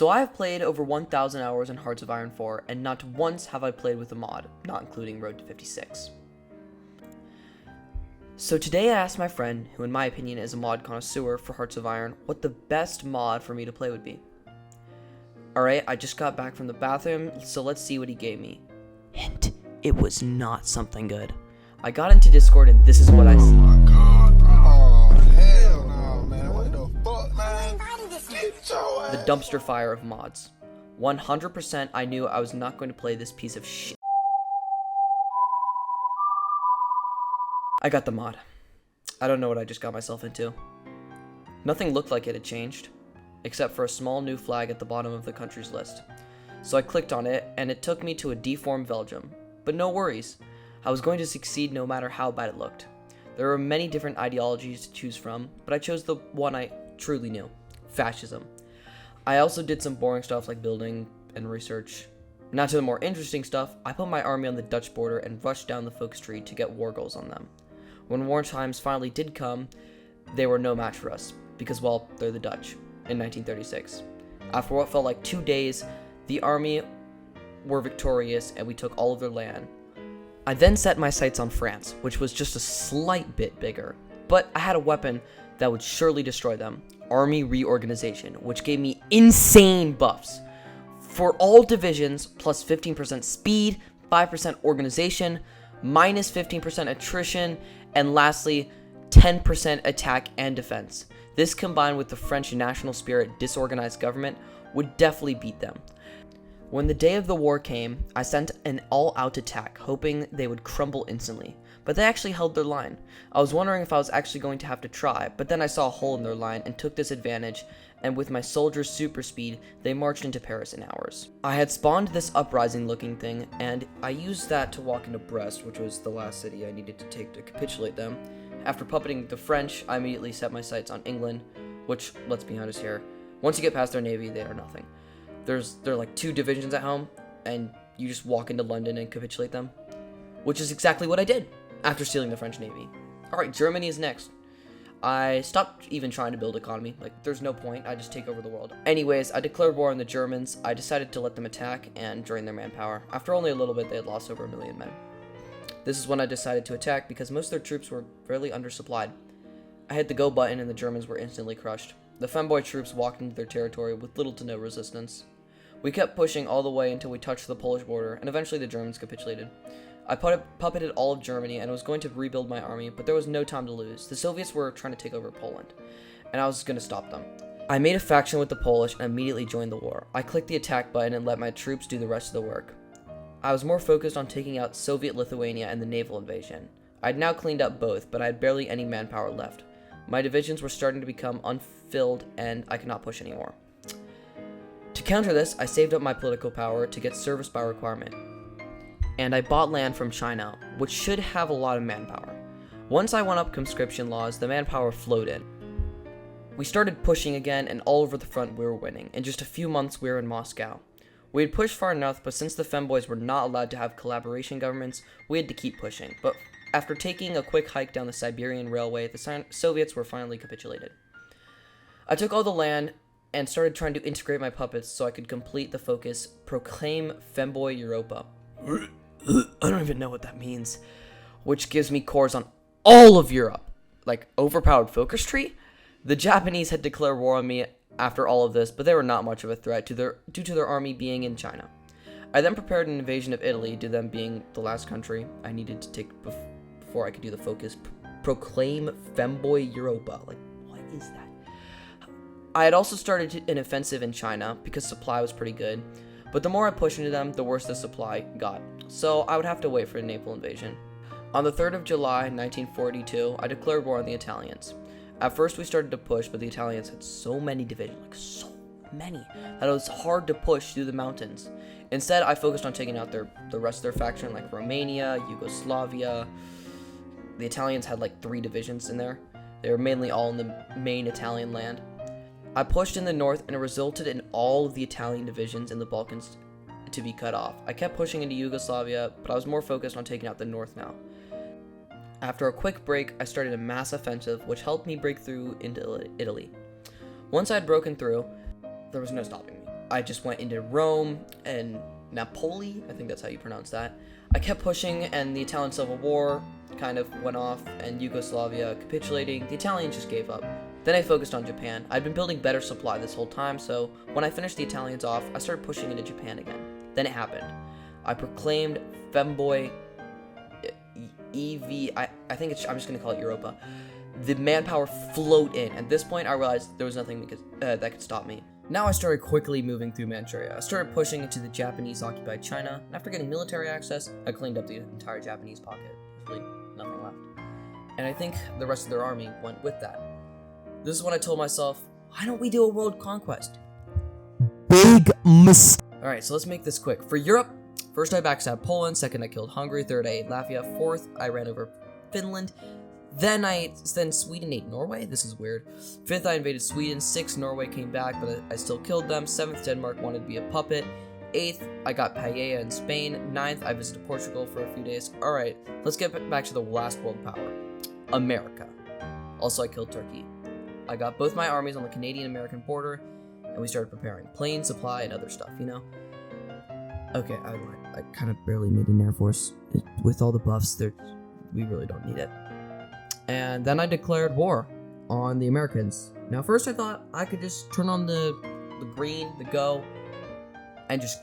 So I have played over 1,000 hours in Hearts of Iron 4, and not once have I played with a mod, not including Road to 56. So today I asked my friend, who in my opinion is a mod connoisseur for Hearts of Iron, what the best mod for me to play would be. Alright, I just got back from the bathroom, so let's see what he gave me. Hint, it was not something good. I got into Discord and this is what I see. Oh my god, oh hell no, man, what the fuck, man? The dumpster fire of mods. 100% I knew I was not going to play this piece of shit. I got the mod. I don't know what I just got myself into. Nothing looked like it had changed, except for a small new flag at the bottom of the country's list. So I clicked on it, and it took me to a deformed Belgium. But no worries, I was going to succeed no matter how bad it looked. There were many different ideologies to choose from, but I chose the one I truly knew. Fascism. I also did some boring stuff like building and research. Now to the more interesting stuff, I put my army on the Dutch border and rushed down the focus tree to get war goals on them. When war times finally did come, they were no match for us, because well, they're the Dutch, in 1936. After what felt like 2 days, the army were victorious and we took all of their land. I then set my sights on France, which was just a slight bit bigger, but I had a weapon that would surely destroy them. Army reorganization, which gave me insane buffs. For all divisions, plus 15% speed, 5% organization, minus 15% attrition, and lastly, 10% attack and defense. This combined with the French national spirit disorganized government would definitely beat them. When the day of the war came, I sent an all-out attack, hoping they would crumble instantly. But they actually held their line. I was wondering if I was actually going to have to try, but then I saw a hole in their line and took this advantage, and with my soldiers' super speed, they marched into Paris in hours. I had spawned this uprising looking thing, and I used that to walk into Brest, which was the last city I needed to take to capitulate them. After puppeting the French, I immediately set my sights on England, which, let's be honest here, once you get past their navy, they are nothing. There are like 2 divisions at home, and you just walk into London and capitulate them, which is exactly what I did after stealing the French navy. Alright, Germany is next. I stopped even trying to build economy, like there's no point, I just take over the world. Anyways, I declared war on the Germans. I decided to let them attack and drain their manpower. After only a little bit, they had lost over 1 million men. This is when I decided to attack because most of their troops were fairly undersupplied. I hit the go button and the Germans were instantly crushed. The Femboy troops walked into their territory with little to no resistance. We kept pushing all the way until we touched the Polish border, and eventually the Germans capitulated. I puppeted all of Germany and was going to rebuild my army, but there was no time to lose. The Soviets were trying to take over Poland, and I was going to stop them. I made a faction with the Polish and immediately joined the war. I clicked the attack button and let my troops do the rest of the work. I was more focused on taking out Soviet Lithuania and the naval invasion. I had now cleaned up both, but I had barely any manpower left. My divisions were starting to become unfilled and I could not push anymore. To counter this, I saved up my political power to get service by requirement. And I bought land from China, which should have a lot of manpower. Once I went up conscription laws, the manpower flowed in. We started pushing again, and all over the front we were winning. In just a few months we were in Moscow. We had pushed far enough, but since the Femboys were not allowed to have collaboration governments, we had to keep pushing. But after taking a quick hike down the Siberian Railway, the Soviets were finally capitulated. I took all the land and started trying to integrate my puppets so I could complete the focus, proclaim Femboy Europa. I don't even know what that means. Which gives me cores on all of Europe. Like, overpowered focus tree? The Japanese had declared war on me after all of this, but they were not much of a threat due to their army being in China. I then prepared an invasion of Italy, due to them being the last country I needed to take before I could do the focus. Proclaim Femboy Europa. Like, what is that? I had also started an offensive in China because supply was pretty good, but the more I pushed into them, the worse the supply got, so I would have to wait for a naval invasion. On the 3rd of July, 1942, I declared war on the Italians. At first we started to push, but the Italians had so many divisions, like so many, that it was hard to push through the mountains. Instead, I focused on taking out the rest of their faction, like Romania, Yugoslavia. The Italians had like 3 divisions in there. They were mainly all in the main Italian land. I pushed in the north, and it resulted in all of the Italian divisions in the Balkans to be cut off. I kept pushing into Yugoslavia, but I was more focused on taking out the north now. After a quick break, I started a mass offensive, which helped me break through into Italy. Once I had broken through, there was no stopping me. I just went into Rome and Napoli, I think that's how you pronounce that. I kept pushing, and the Italian Civil War kind of went off, and Yugoslavia capitulating. The Italians just gave up. Then I focused on Japan. I'd been building better supply this whole time, so when I finished the Italians off, I started pushing into Japan again. Then it happened. I proclaimed Femboy I think I'm just gonna call it Europa. The manpower flowed in. At this point, I realized there was nothing that could stop me. Now I started quickly moving through Manchuria. I started pushing into the Japanese-occupied China, and after getting military access, I cleaned up the entire Japanese pocket. Really, nothing left. And I think the rest of their army went with that. This is when I told myself, why don't we do a world conquest? Big mistake. Alright, so let's make this quick. For Europe, first I backstabbed Poland, second I killed Hungary, third I ate Latvia, fourth I ran over Finland, then Sweden ate Norway. This is weird. Fifth I invaded Sweden, sixth Norway came back, but I still killed them. Seventh Denmark wanted to be a puppet. Eighth I got Paella in Spain. Ninth I visited Portugal for a few days. Alright, let's get back to the last world power, America. Also I killed Turkey. I got both my armies on the Canadian-American border, and we started preparing plane supply and other stuff, you know? Okay, I kind of barely made an Air Force. With all the buffs, we really don't need it. And then I declared war on the Americans. Now, first I thought I could just turn on the green, the go, and just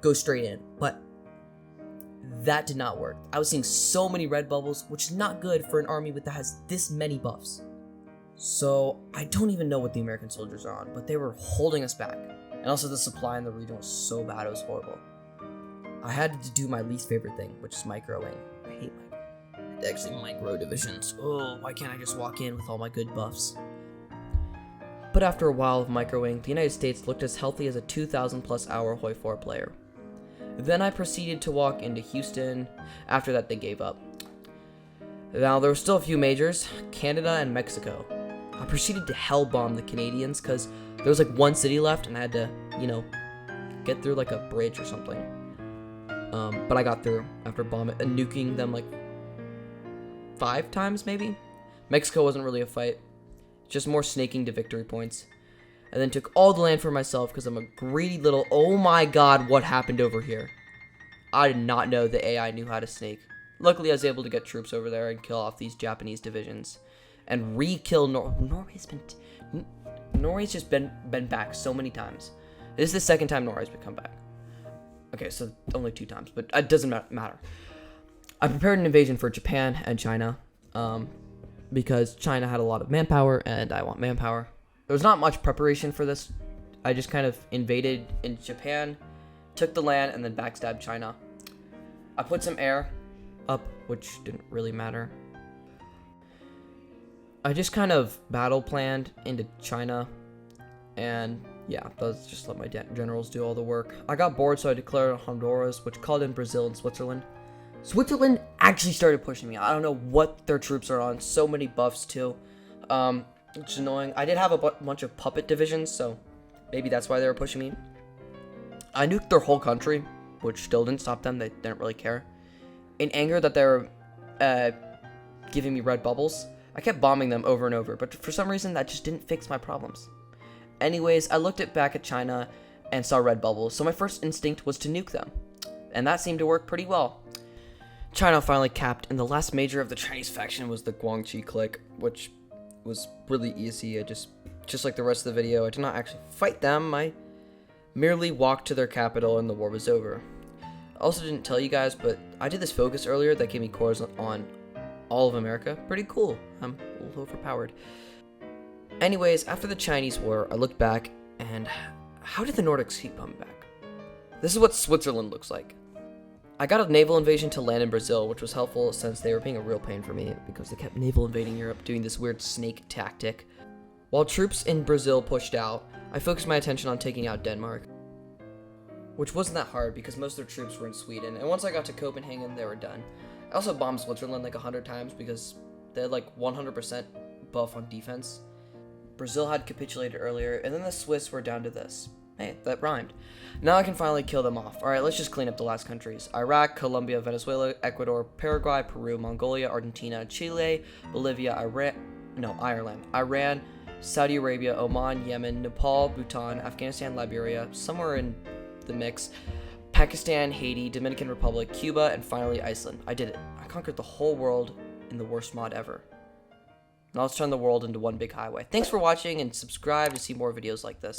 go straight in. But that did not work. I was seeing so many red bubbles, which is not good for an army that has this many buffs. So I don't even know what the American soldiers are on, but they were holding us back. And also the supply in the region was so bad, it was horrible. I had to do my least favorite thing, which is microing. I hate micro divisions. Oh, why can't I just walk in with all my good buffs? But after a while of microing, the United States looked as healthy as a 2,000 plus hour Hoi 4 player. Then I proceeded to walk into Houston. After that, they gave up. Now, there were still a few majors, Canada and Mexico. I proceeded to hell bomb the Canadians because there was like one city left and I had to, get through like a bridge or something. But I got through after nuking them like 5 times maybe. Mexico wasn't really a fight, just more snaking to victory points. And then took all the land for myself because I'm a greedy little, oh my god, what happened over here? I did not know the AI knew how to snake. Luckily I was able to get troops over there and kill off these Japanese divisions. And re-kill Norway's just been back so many times. This is the second time Norway's come back. Okay, so only 2 times, but it doesn't matter. I prepared an invasion for Japan and China, because China had a lot of manpower, and I want manpower. There was not much preparation for this. I just kind of invaded in Japan, took the land, and then backstabbed China. I put some air up, which didn't really matter. I just kind of battle planned into China, and yeah, let's just let my generals do all the work. I got bored, so I declared Honduras, which called in Brazil and Switzerland. Switzerland actually started pushing me. I don't know what their troops are on. So many buffs too, which is annoying. I did have a bunch of puppet divisions, so maybe that's why they were pushing me. I nuked their whole country, which still didn't stop them. They didn't really care. In anger that they were giving me red bubbles, I kept bombing them over and over, but for some reason that just didn't fix my problems. Anyways, I looked back at China and saw red bubbles, so my first instinct was to nuke them. And that seemed to work pretty well. China finally capped, and the last major of the Chinese faction was the Guangxi clique, which was really easy. I just like the rest of the video, I did not actually fight them. I merely walked to their capital and the war was over. I also didn't tell you guys, but I did this focus earlier that gave me cores on all of America. Pretty cool. I'm a little overpowered. Anyways, after the Chinese war, I looked back, and how did the Nordics keep coming back? This is what Switzerland looks like. I got a naval invasion to land in Brazil, which was helpful since they were being a real pain for me because they kept naval invading Europe, doing this weird snake tactic. While troops in Brazil pushed out, I focused my attention on taking out Denmark, which wasn't that hard because most of their troops were in Sweden, and once I got to Copenhagen, they were done. I also bombed Switzerland like 100 times because they had like 100% buff on defense. Brazil had capitulated earlier, and then the Swiss were down to this. Hey, that rhymed. Now I can finally kill them off. Alright, let's just clean up the last countries. Iraq, Colombia, Venezuela, Ecuador, Paraguay, Peru, Mongolia, Argentina, Chile, Bolivia, Ireland, Iran, Saudi Arabia, Oman, Yemen, Nepal, Bhutan, Afghanistan, Liberia, somewhere in the mix, Pakistan, Haiti, Dominican Republic, Cuba, and finally Iceland. I did it. I conquered the whole world in the worst mod ever. Now let's turn the world into one big highway. Thanks for watching and subscribe to see more videos like this.